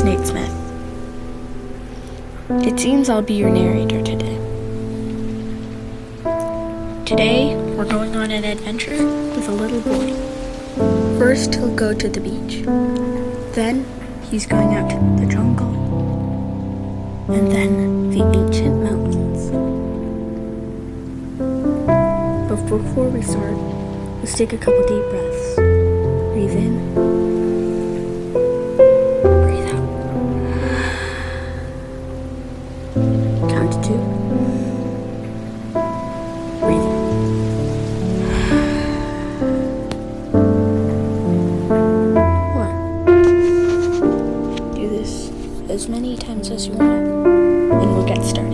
is Nate Smith. It seems I'll be your narrator today. Today, we're going on an adventure with a little boy. First, he'll go to the beach. Then, he's going out to the jungle. And then, the ancient mountains. But before we start, let's take a couple deep breaths. Breathe in. Breathe out. Count to 2. Breathe in. 1. Do this as many times as you want, and we'll get started.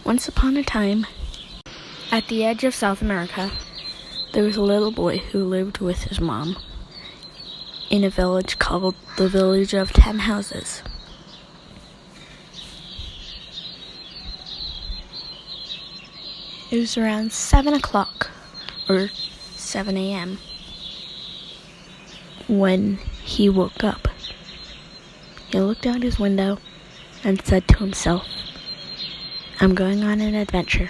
Once upon a time, at the edge of South America, there was a little boy who lived with his mom in a village called the Village of 10 Houses. It was around 7 o'clock, or 7 a.m., when he woke up. He looked out his window and said to himself, "I'm going on an adventure."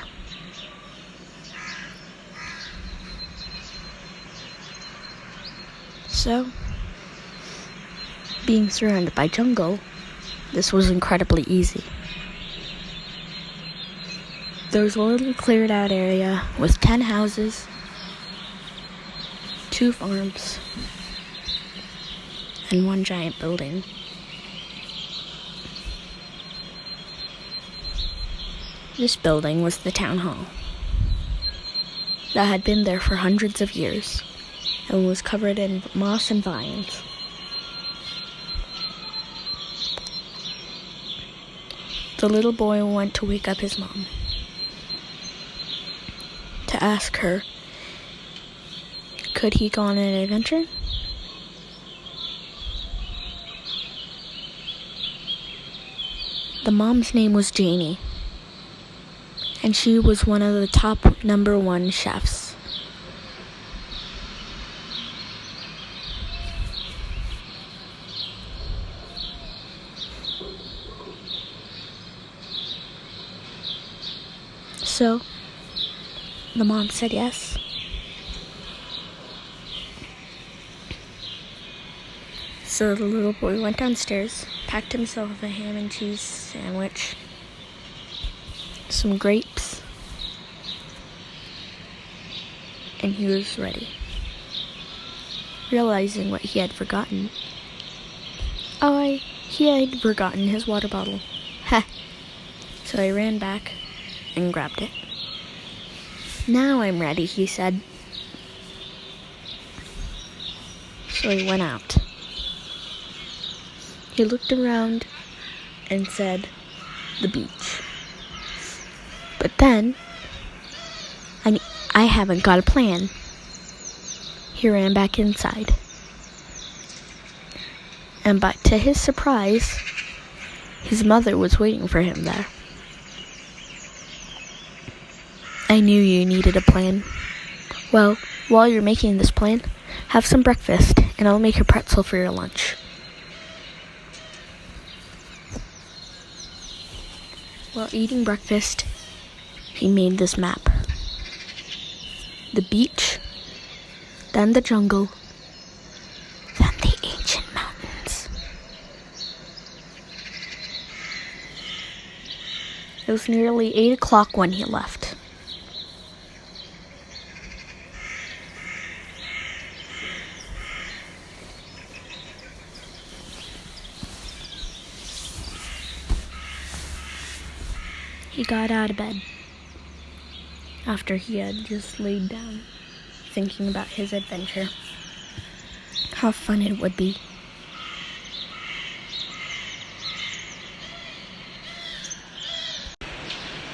So, being surrounded by jungle, this was incredibly easy. There was a little cleared out area with 10 houses, 2 farms, and 1 giant building. This building was the town hall that had been there for hundreds of years and was covered in moss and vines. The little boy went to wake up his mom to ask her, could he go on an adventure? The mom's name was Janie, and she was one of the top #1 chefs. So, the mom said yes. So the little boy went downstairs, packed himself a ham and cheese sandwich, some grapes, and he was ready. Realizing what he had forgotten. He had forgotten his water bottle. Ha! So he ran back and grabbed it. "Now I'm ready," he said. So he went out. He looked around and said, "The beach." But then, I haven't got a plan. He ran back inside. But to his surprise, his mother was waiting for him there. "I knew you needed a plan. Well, while you're making this plan, have some breakfast, and I'll make a pretzel for your lunch." While eating breakfast, he made this map. The beach, then the jungle, then the ancient mountains. It was nearly 8 o'clock when he left. He got out of bed after he had just laid down, thinking about his adventure. How fun it would be.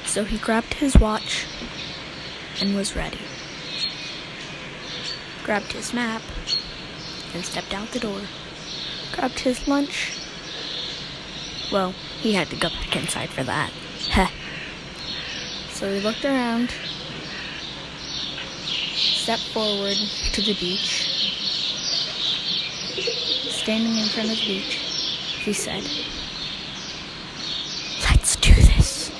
So he grabbed his watch and was ready. Grabbed his map and stepped out the door. Grabbed his lunch. Well, he had to go back inside for that. Heh. So he looked around, stepped forward to the beach. Standing in front of the beach, he said, "Let's do this."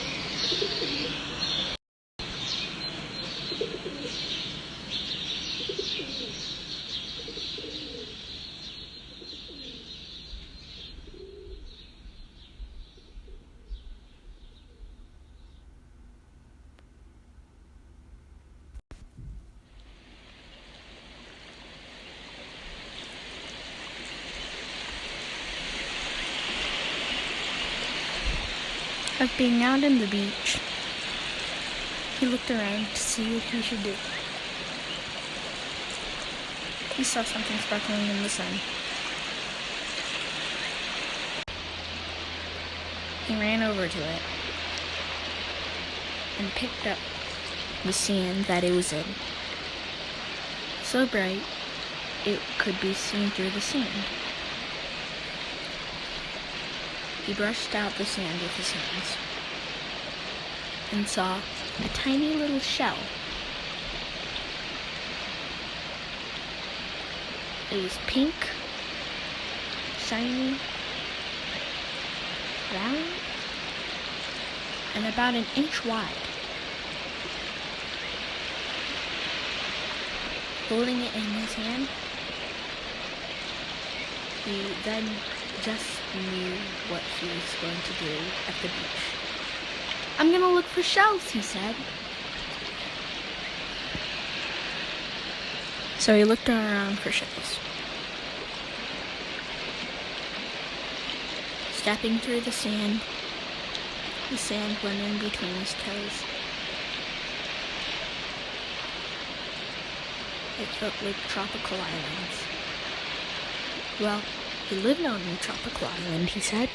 Of being out on the beach, he looked around to see what he should do. He saw something sparkling in the sun. He ran over to it and picked up the sand that it was in. So bright, it could be seen through the sand. He brushed out the sand with his hands and saw a tiny little shell. It was pink, shiny, round, and about an inch wide. Holding it in his hand, he then just knew what he was going to do at the beach. "I'm gonna look for shells," he said. So he looked around for shells. Stepping through the sand went in between his toes. It felt like tropical islands. Well, he lived on a tropical island, he said.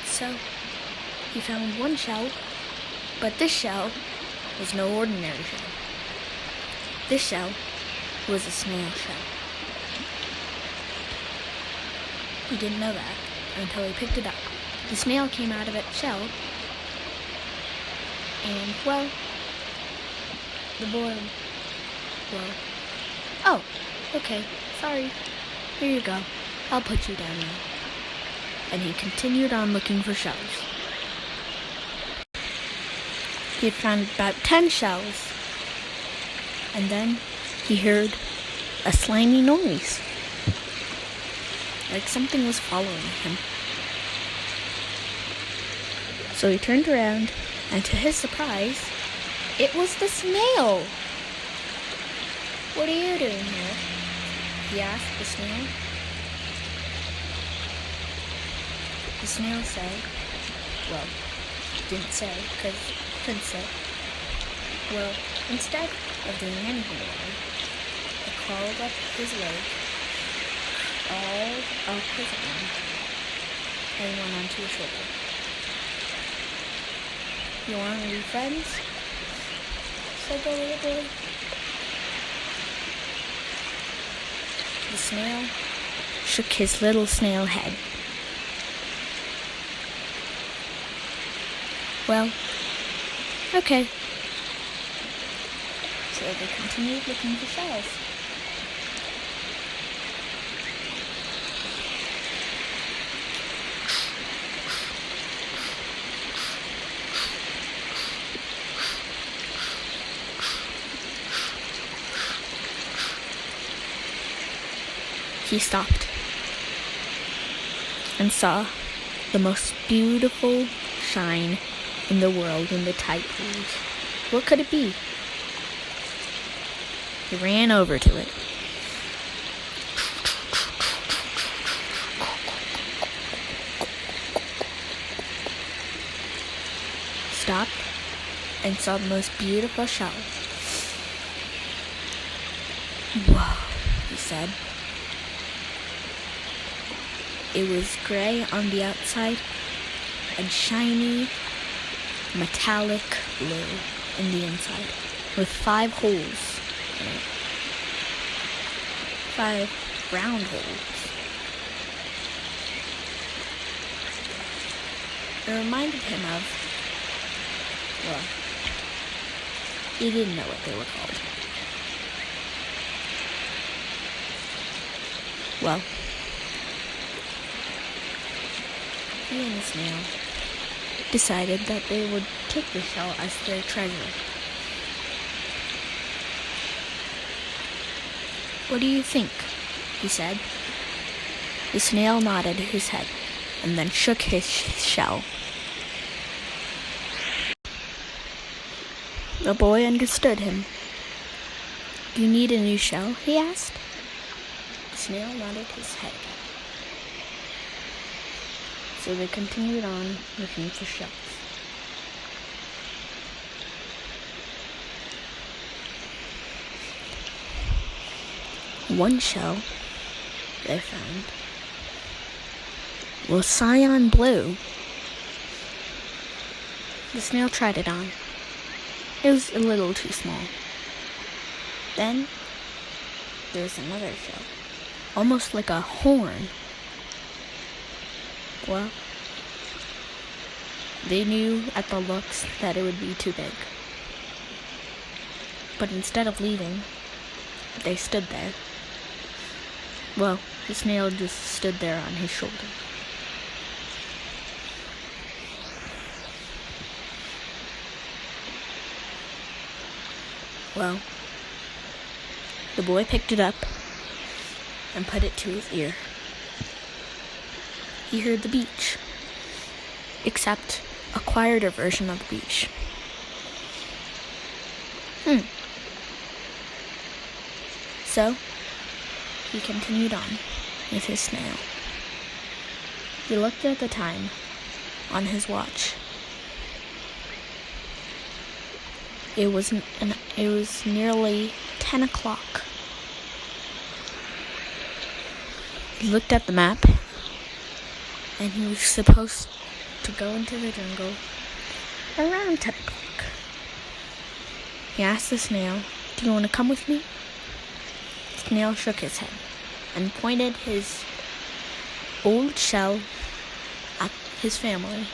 So, he found one shell, but this shell was no ordinary shell. This shell was a snail shell. He didn't know that until he picked it up. The snail came out of its shell, and, well, the boy, oh, okay, sorry. Here you go. I'll put you down now. And he continued on looking for shells. He had found about 10 shells. And then he heard a slimy noise. Like something was following him. So he turned around, and to his surprise, it was the snail. "What are you doing here?" he asked the snail. The snail said, well, didn't say, because he couldn't say. Well, instead of doing anything about it, it crawled up his leg, crawled up his arm, and went onto his shoulder. "You want to be friends?" said the little boy. The snail shook his little snail head. "Well, okay." So they continued looking for shells. he stopped and saw the most beautiful shine in the world in the tide pools. What could it be? He ran over to it. Stopped and saw the most beautiful shell. Whoa, he said. It was gray on the outside and shiny metallic blue in the inside, with 5 holes in it. 5 round holes. It reminded him of, well, he didn't know what they were called. Well, he and the snail decided that they would take the shell as their treasure. What do you think? He said. The snail nodded his head and then shook his shell. The boy understood him. Do you need a new shell? He asked. The snail nodded his head again. So they continued on looking for shells. One shell they found was cyan blue. The snail tried it on. It was a little too small. Then there was another shell, almost like a horn. Well, they knew at the looks that it would be too big. But instead of leaving, they stood there. Well, the snail just stood there on his shoulder. Well, the boy picked it up and put it to his ear. He heard the beach, except a quieter version of the beach. So, he continued on with his snail. He looked at the time on his watch. It was nearly 10 o'clock. He looked at the map, and he was supposed to go into the jungle around 10 o'clock. He asked the snail, "Do you want to come with me?" The snail shook his head and pointed his old shell at his family.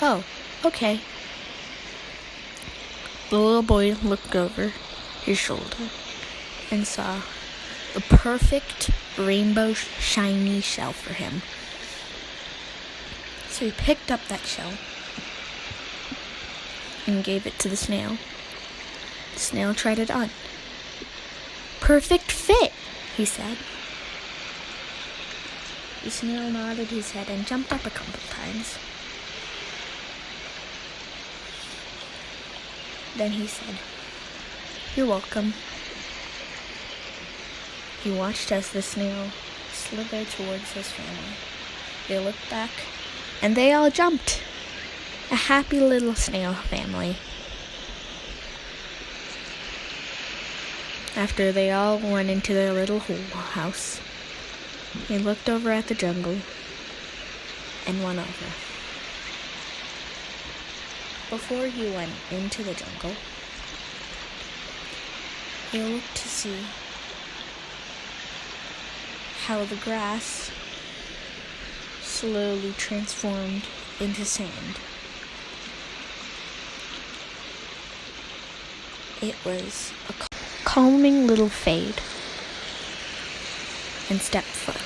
"Oh, okay." The little boy looked over his shoulder and saw the perfect rainbow shiny shell for him. So he picked up that shell and gave it to the snail. The snail tried it on. "Perfect fit," he said. The snail nodded his head and jumped up a couple times. Then he said, "You're welcome." He watched as the snail slithered towards his family. They looked back, and they all jumped. A happy little snail family. After they all went into their little house, he looked over at the jungle and went over. Before he went into the jungle, he looked to see how the grass slowly transformed into sand. It was a calming little fade and stepped foot.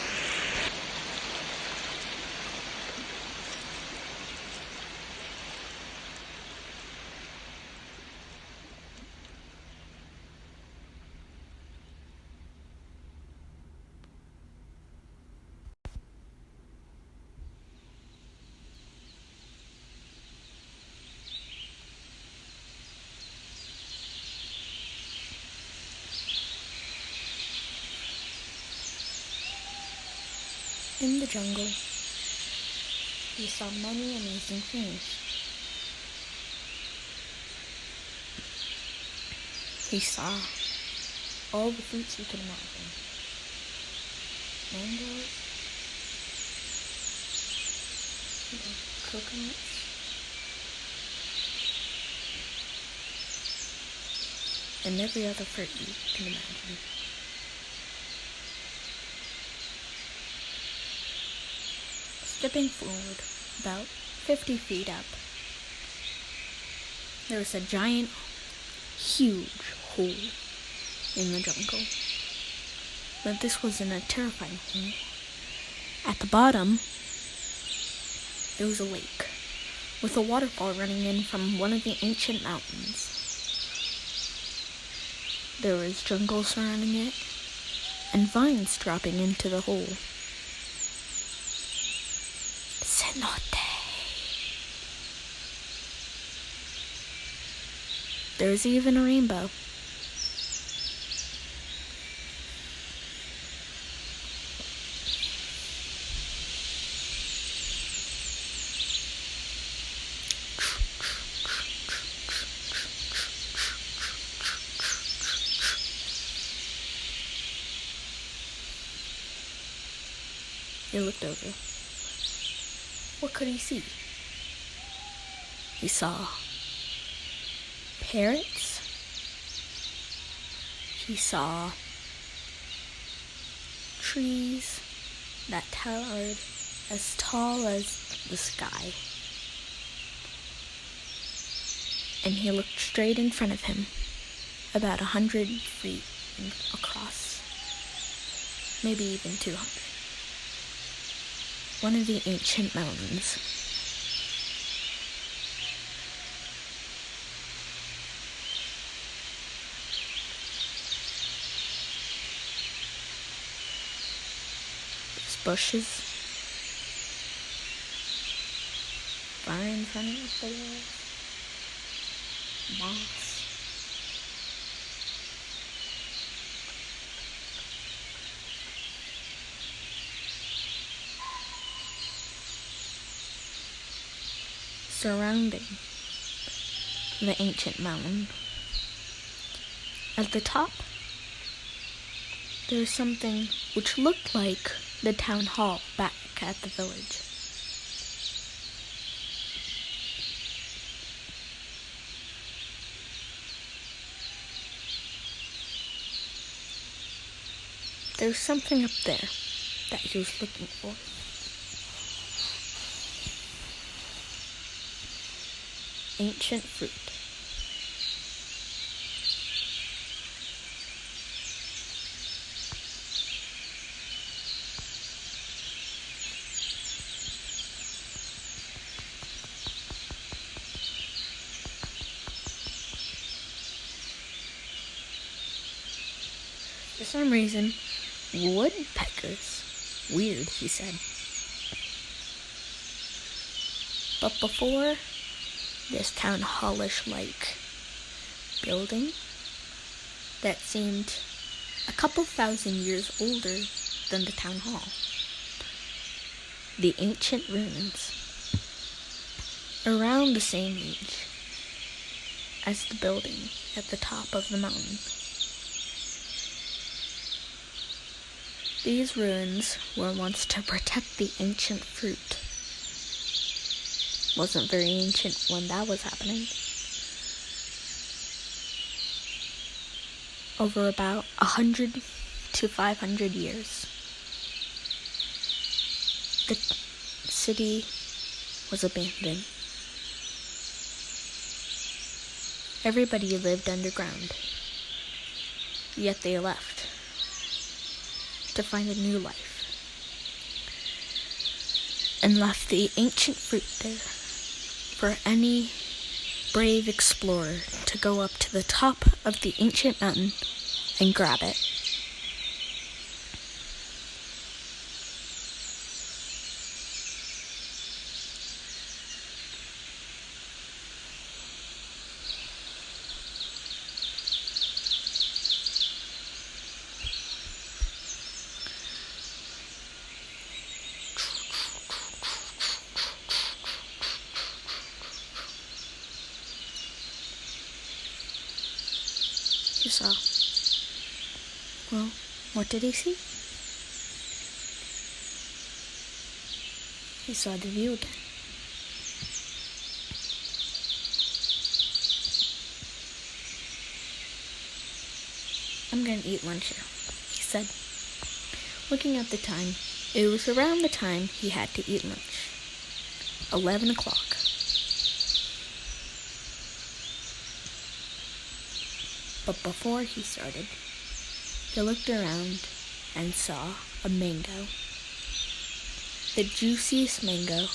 In the jungle, he saw many amazing things. He saw all the fruits you can imagine. Mangoes, coconuts, and every other fruit you can imagine. Stepping forward about 50 feet up, there was a giant, huge hole in the jungle. But this wasn't a terrifying hole. At the bottom, there was a lake with a waterfall running in from one of the ancient mountains. There was jungle surrounding it and vines dropping into the hole. Cenote. There's even a rainbow. He looked over. What could he see? He saw parrots. He saw trees that towered as tall as the sky. And he looked straight in front of him, about 100 feet across, maybe even 200. One of the ancient mountains. There's bushes, vines running up the wall, moss. Surrounding the ancient mountain. At the top, there's something which looked like the town hall back at the village. There's something up there that he was looking for. Ancient fruit. For some reason, woodpeckers. Weird, he said. But before this town hallish-like building that seemed a couple thousand years older than the town hall, the ancient ruins, around the same age as the building at the top of the mountain. These ruins were once to protect the ancient fruit. Wasn't very ancient when that was happening. Over about 100 to 500 years. The city was abandoned. Everybody lived underground. Yet they left to find a new life. And left the ancient fruit there for any brave explorer to go up to the top of the ancient mountain and grab it. saw. Well, what did he see? He saw the view again. I'm going to eat lunch here, he said. Looking at the time, it was around the time he had to eat lunch. 11 o'clock. But before he started, he looked around and saw a mango. The juiciest mango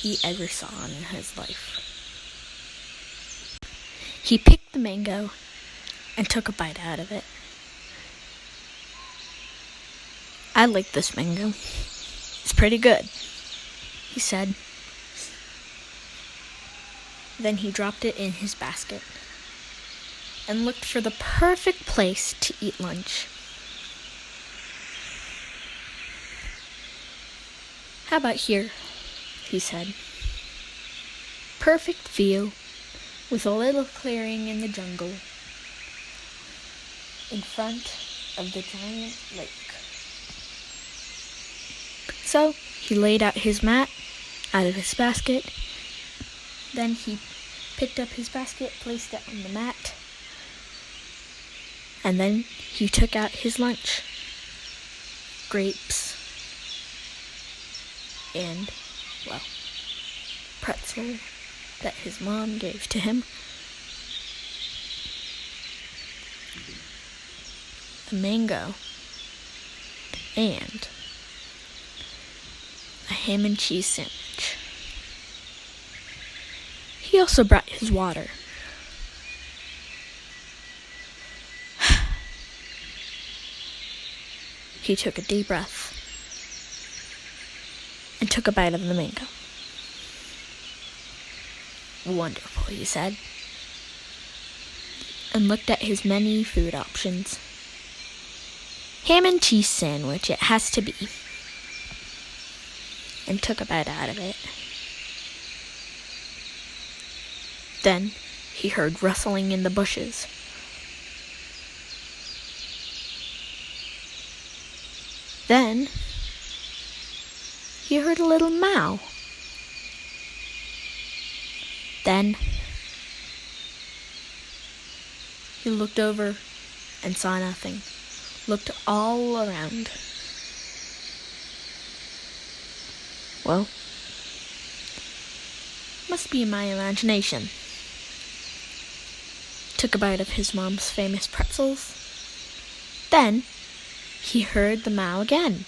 he ever saw in his life. He picked the mango and took a bite out of it. I like this mango. It's pretty good, he said. Then he dropped it in his basket and looked for the perfect place to eat lunch. How about here, he said. Perfect view with a little clearing in the jungle in front of the giant lake. So he laid out his mat out of his basket. Then he picked up his basket, placed it on the mat, and then he took out his lunch. Grapes and, well, pretzel that his mom gave to him. A mango and a ham and cheese sandwich. He also brought his water. He took a deep breath and took a bite of the mango. Wonderful, he said, and looked at his many food options. Ham and cheese sandwich, it has to be, and took a bite out of it. Then he heard rustling in the bushes. Then he heard a little meow. Then he looked over and saw nothing. Looked all around. Well, must be my imagination. Took a bite of his mom's famous pretzels. Then he heard the meow again.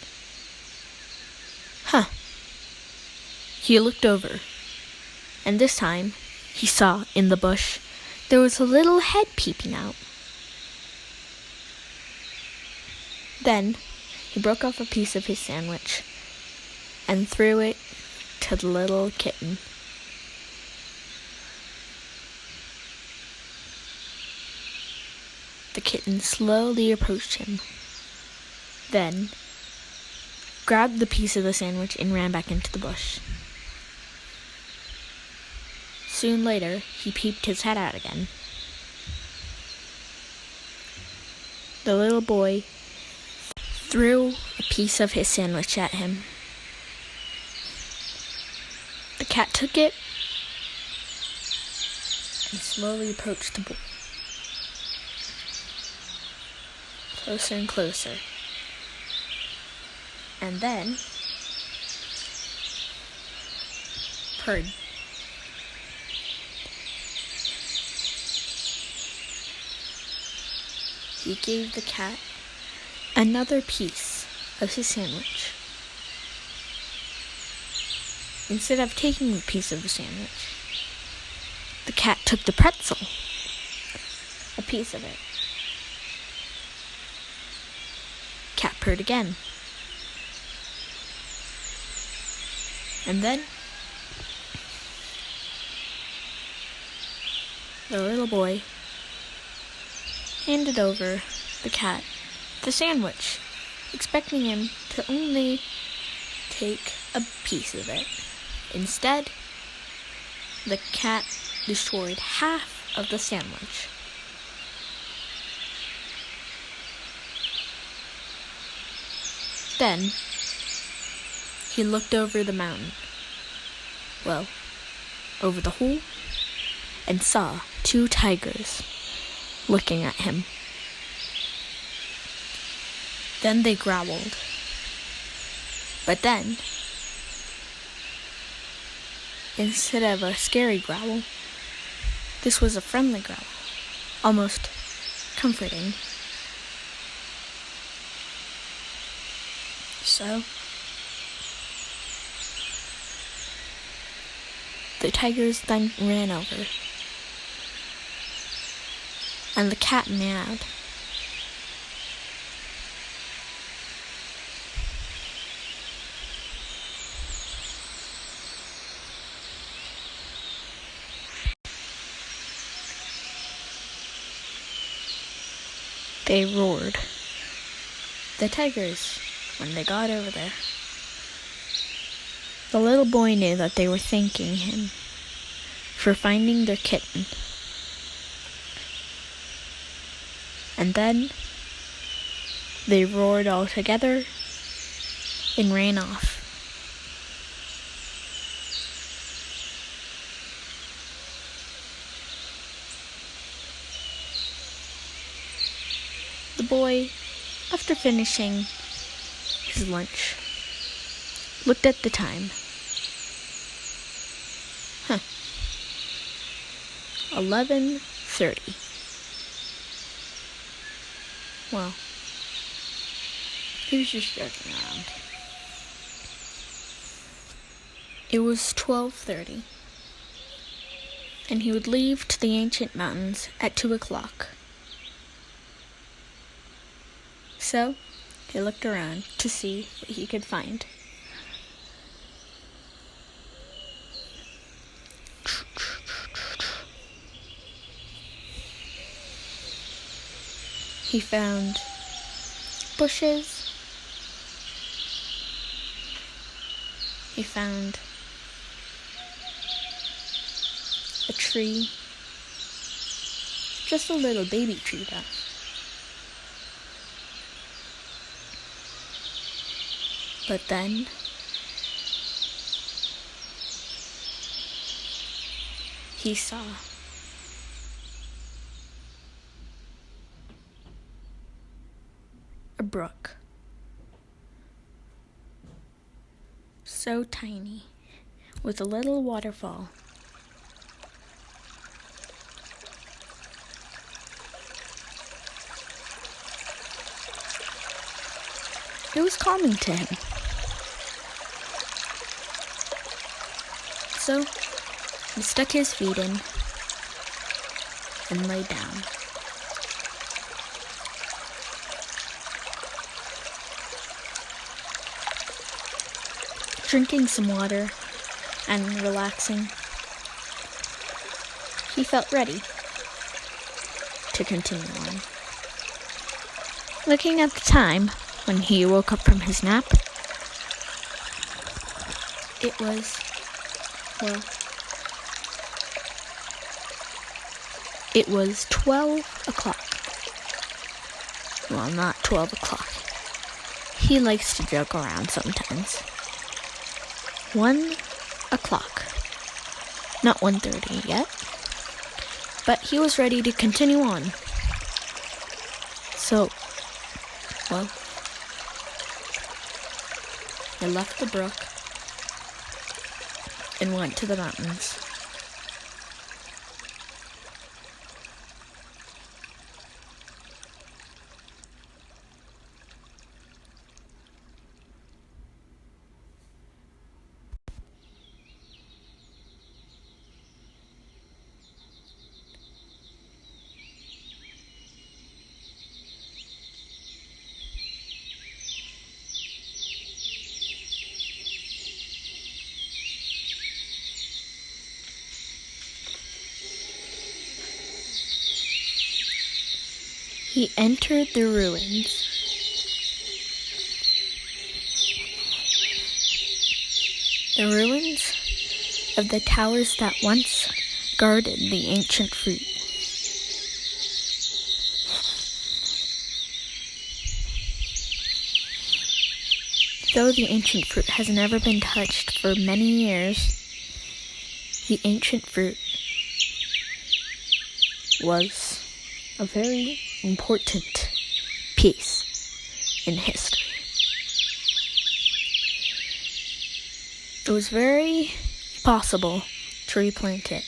He looked over, and this time he saw in the bush there was a little head peeping out. Then he broke off a piece of his sandwich and threw it to the little kitten. The kitten slowly approached him, then grabbed the piece of the sandwich and ran back into the bush. Soon later, he peeped his head out again. The little boy threw a piece of his sandwich at him. The cat took it and slowly approached the boy. Closer and closer. And then purred. He gave the cat another piece of his sandwich. Instead of taking the piece of the sandwich, the cat took the pretzel, a piece of it. Cat purred again. And then the little boy handed over the cat the sandwich, expecting him to only take a piece of it. Instead, the cat destroyed half of the sandwich. Then he looked over the mountain, well, over the hole, and saw 2 tigers looking at him. Then they growled. But then, instead of a scary growl, this was a friendly growl, almost comforting. So, the tigers then ran over, and the cat meowed. They roared. The tigers, when they got over there, the little boy knew that they were thanking him for finding their kitten. And then they roared all together and ran off. The boy, after finishing his lunch, looked at the time. 11:30. Well, he was just joking around. It was 12:30, and he would leave to the ancient mountains at 2 o'clock. So, he looked around to see what he could find. He found bushes. He found a tree. Just a little baby tree, though. But then he saw a brook, so tiny, with a little waterfall. It was calming to him. So he stuck his feet in and lay down. Drinking some water and relaxing, he felt ready to continue on. Looking at the time when he woke up from his nap, it was, well, it was 12 o'clock. Well, not 12 o'clock. He likes to joke around sometimes. 1 o'clock. Not 1:30 yet. But he was ready to continue on. So, well, he left the brook and went to the mountains. He entered the ruins. The ruins of the towers that once guarded the ancient fruit. Though the ancient fruit has never been touched for many years, the ancient fruit was a very important piece in history. It was very possible to replant it.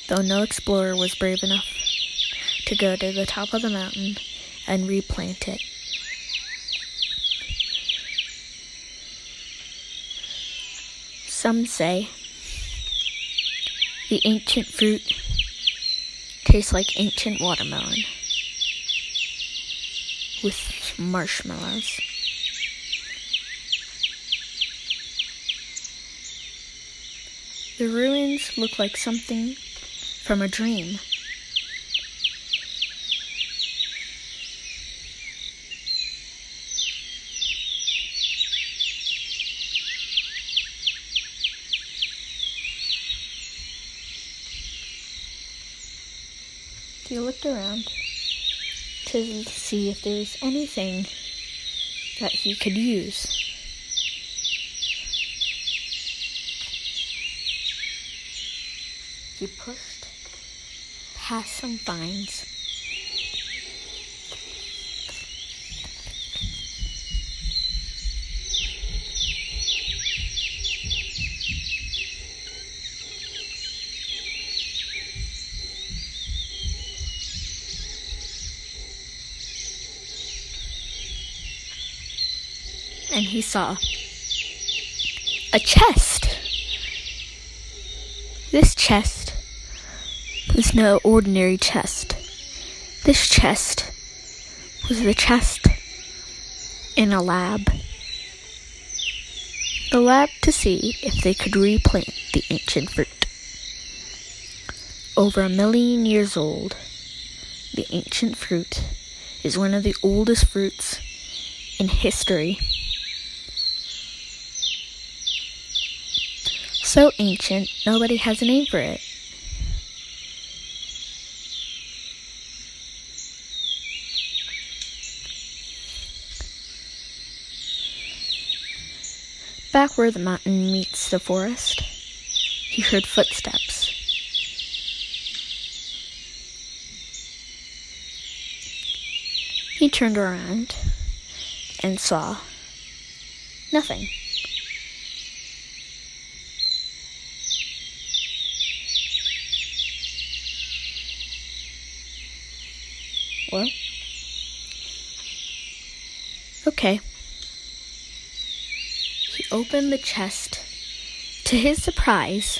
Though no explorer was brave enough to go to the top of the mountain and replant it. Some say the ancient fruit tastes like ancient watermelon with marshmallows. The ruins look like something from a dream. He looked around to see if there was anything that he could use. He pushed past some vines. And he saw a chest. This chest was no ordinary chest. This chest was the chest in a lab. The lab to see if they could replant the ancient fruit. Over 1 million years old, the ancient fruit is one of the oldest fruits in history. So ancient, nobody has a name for it. Back where the mountain meets the forest, he heard footsteps. He turned around and saw nothing. Well, okay. He opened the chest. To his surprise,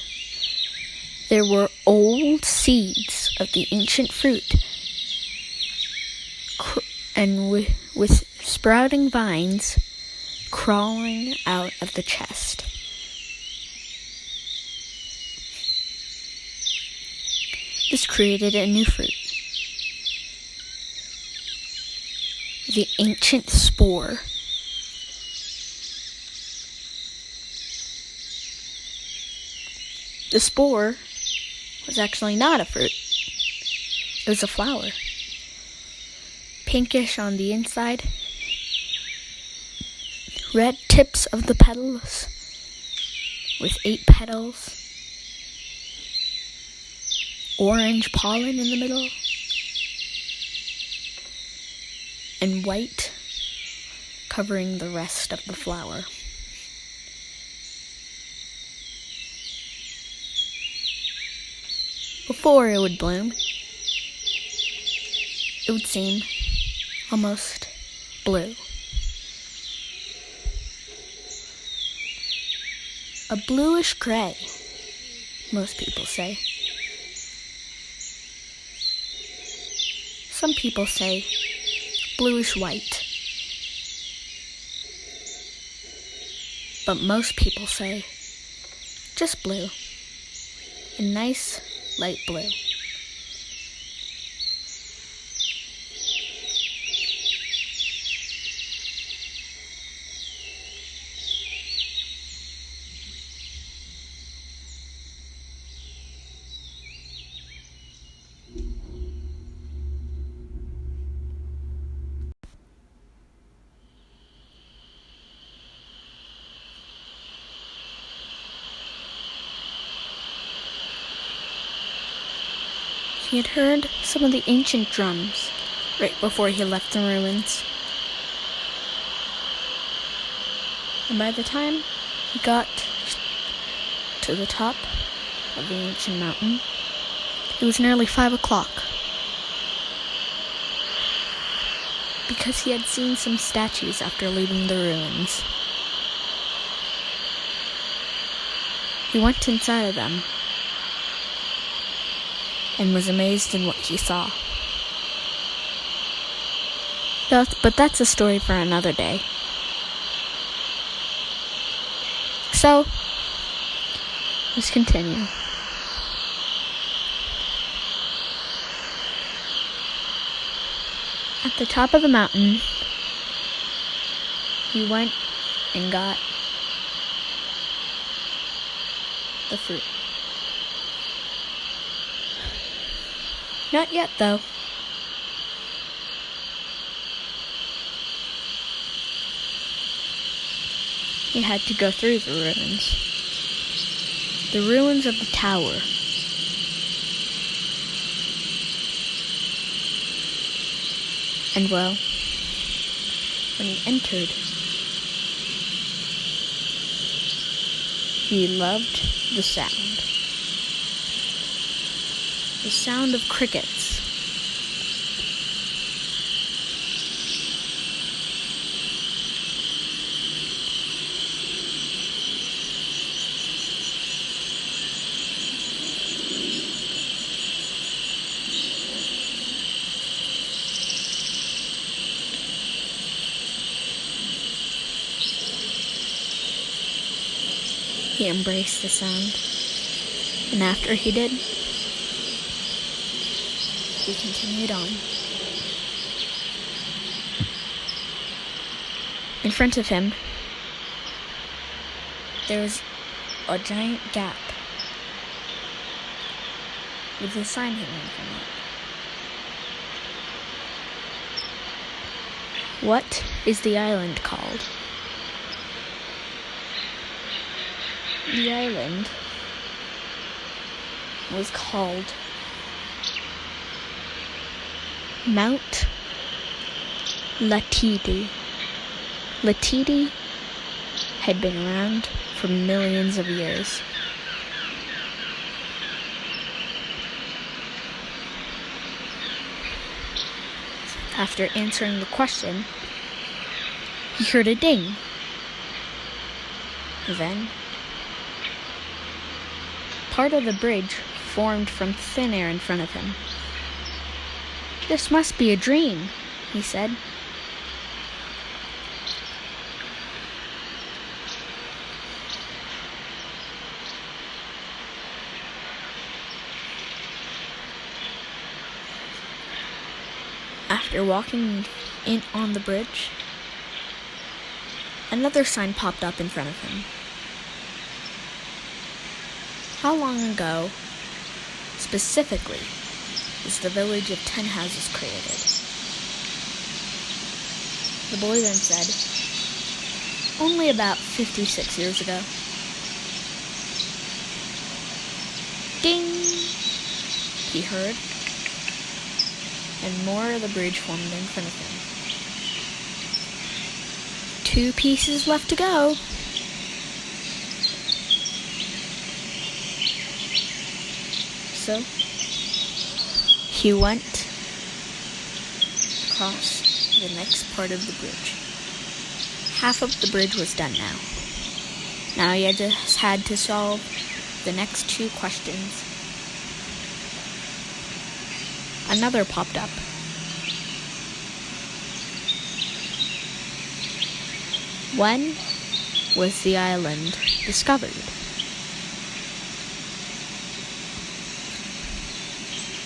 there were old seeds of the ancient fruit, and with sprouting vines crawling out of the chest. This created a new fruit. The ancient spore. The spore was actually not a fruit. It was a flower. Pinkish on the inside. Red tips of the petals with 8 petals. Orange pollen in the middle. And white covering the rest of the flower. Before it would bloom, it would seem almost blue. A bluish gray, most people say. Some people say bluish white. But most people say just blue. A nice light blue. He had heard some of the ancient drums right before he left the ruins. And by the time he got to the top of the ancient mountain, it was nearly 5 o'clock. Because he had seen some statues after leaving the ruins. He went inside of them and was amazed in what he saw. But that's a story for another day. So, let's continue. At the top of the mountain, he went and got the fruit. Not yet, though. He had to go through the ruins. The ruins of the tower. And well, when he entered, he loved the sound. The sound of crickets. He embraced the sound, and after he did, he continued on. In front of him, there was a giant gap with a sign hanging from it. What is the island called? The island was called Mount Latidi. Latidi had been around for millions of years. After answering the question, he heard a ding. Then, part of the bridge formed from thin air in front of him. "This must be a dream," he said. After walking in on the bridge, another sign popped up in front of him. How long ago, specifically, was the village of 10 houses created? The boy then said, "Only about 56 years ago." Ding! He heard, and more of the bridge formed in front of him. 2 pieces left to go. So, he went across the next part of the bridge. Half of the bridge was done now. Now he just had to solve the next 2 questions. Another popped up. When was the island discovered?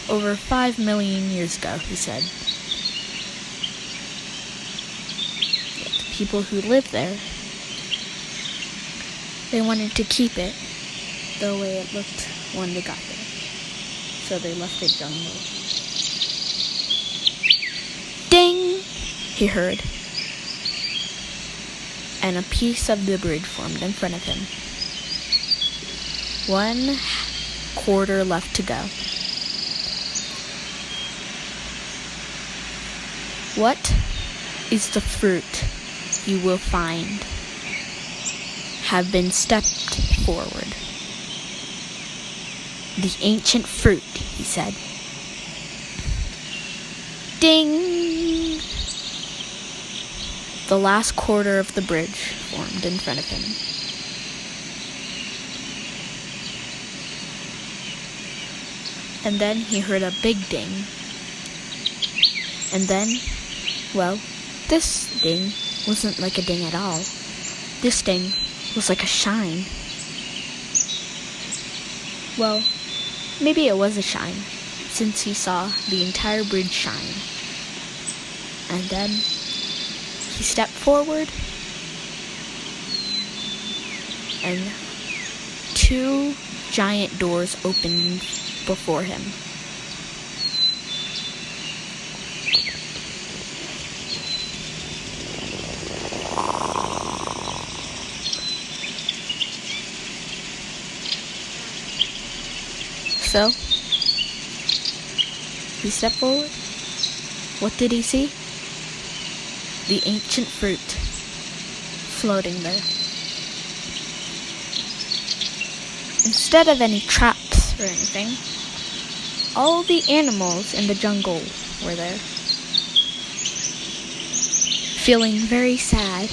Over 5 million years ago, he said. Yet the people who lived there, they wanted to keep it the way it looked when they got there. So they left it jungle. Ding! He heard. And a piece of the bridge formed in front of him. 1/4 left to go. What is the fruit you will find? Have been stepped forward. The ancient fruit, he said. Ding! The last quarter of the bridge formed in front of him. And then he heard a big ding. And then, well, this ding wasn't like a ding at all. This ding was like a shine. Well, maybe it was a shine, since he saw the entire bridge shine. And then he stepped forward, and 2 giant doors opened before him. So, he stepped forward. What did he see? The ancient fruit floating there. Instead of any traps or anything, all the animals in the jungle were there, feeling very sad.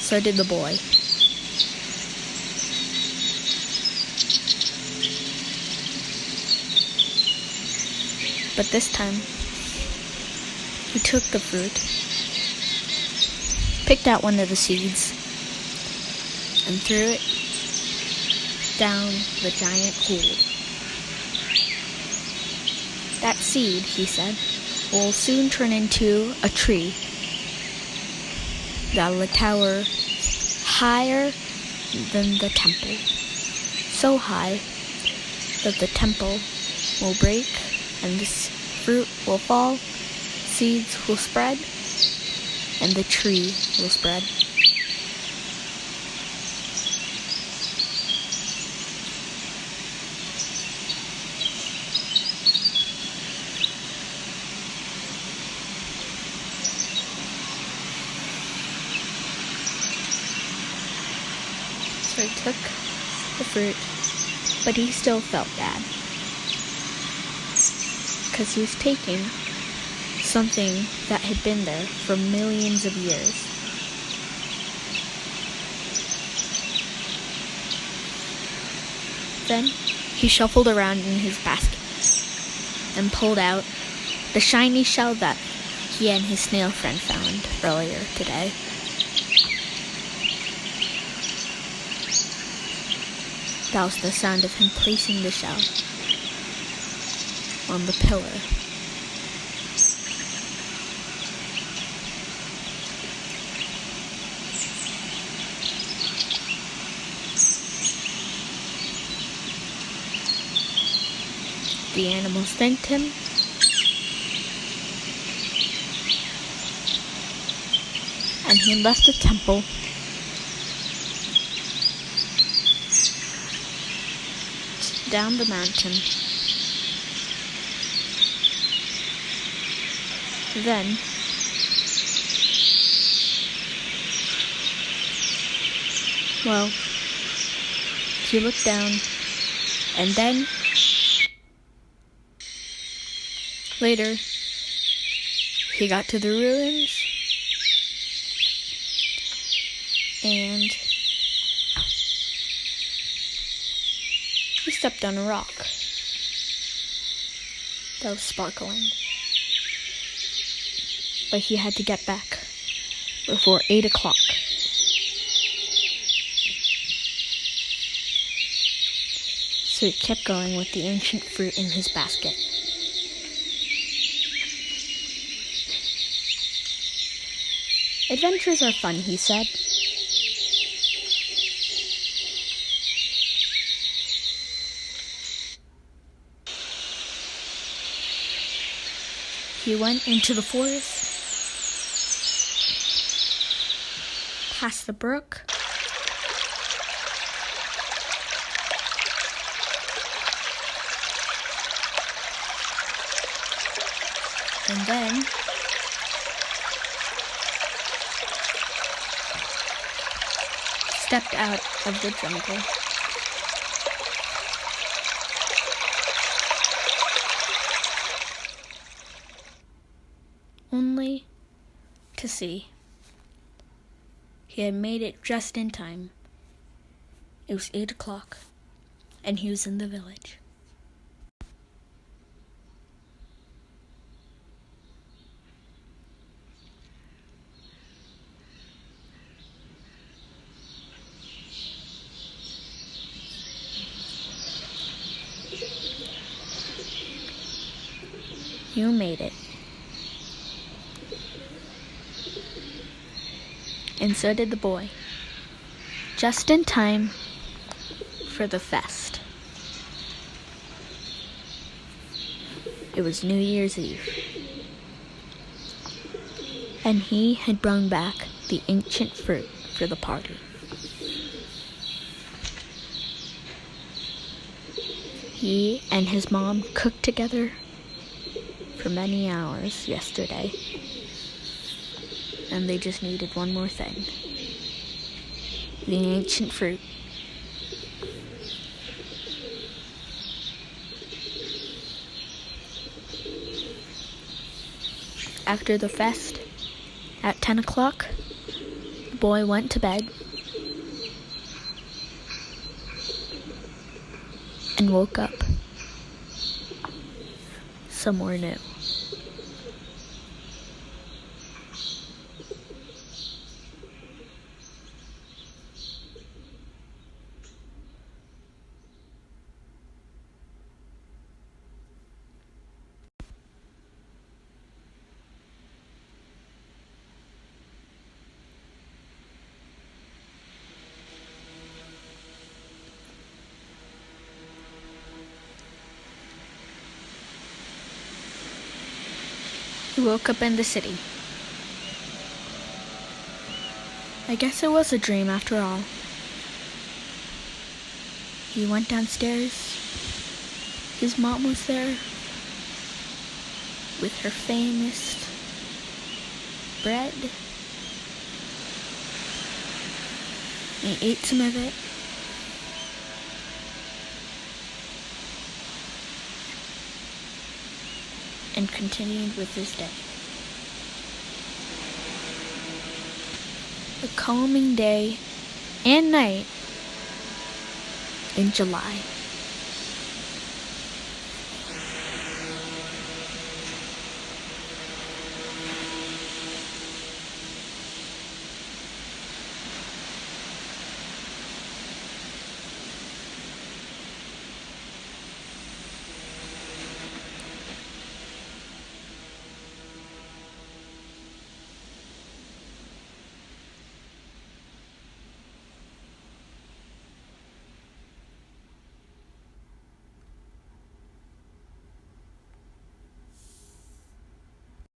So did the boy. But this time, he took the fruit, picked out one of the seeds, and threw it down the giant hole. That seed, he said, will soon turn into a tree that will tower higher than the temple, so high that the temple will break and this fruit will fall, seeds will spread, and the tree will spread. So he took the fruit, but he still felt bad, because he was taking something that had been there for millions of years. Then he shuffled around in his basket and pulled out the shiny shell that he and his snail friend found earlier today. That was the sound of him placing the shell on the pillar. The animals thanked him, and he left the temple down the mountain. Then he looked down, and then later he got to the ruins, and he stepped on a rock that was sparkling. But he had to get back before 8 o'clock. So he kept going with the ancient fruit in his basket. Adventures are fun, he said. He went into the forest, past the brook, and then stepped out of the jungle. Only to see he had made it just in time. It was 8 o'clock, and he was in the village. You made it. And so did the boy. Just in time for the fest. It was New Year's Eve. And he had brought back the ancient fruit for the party. He and his mom cooked together for many hours yesterday. And they just needed one more thing. The ancient fruit. After the fest, at 10 o'clock, the boy went to bed and woke up somewhere new. He woke up in the city. I guess it was a dream after all. He went downstairs. His mom was there with her famous bread. He ate some of it. And continued with his day. A calming day and night in July.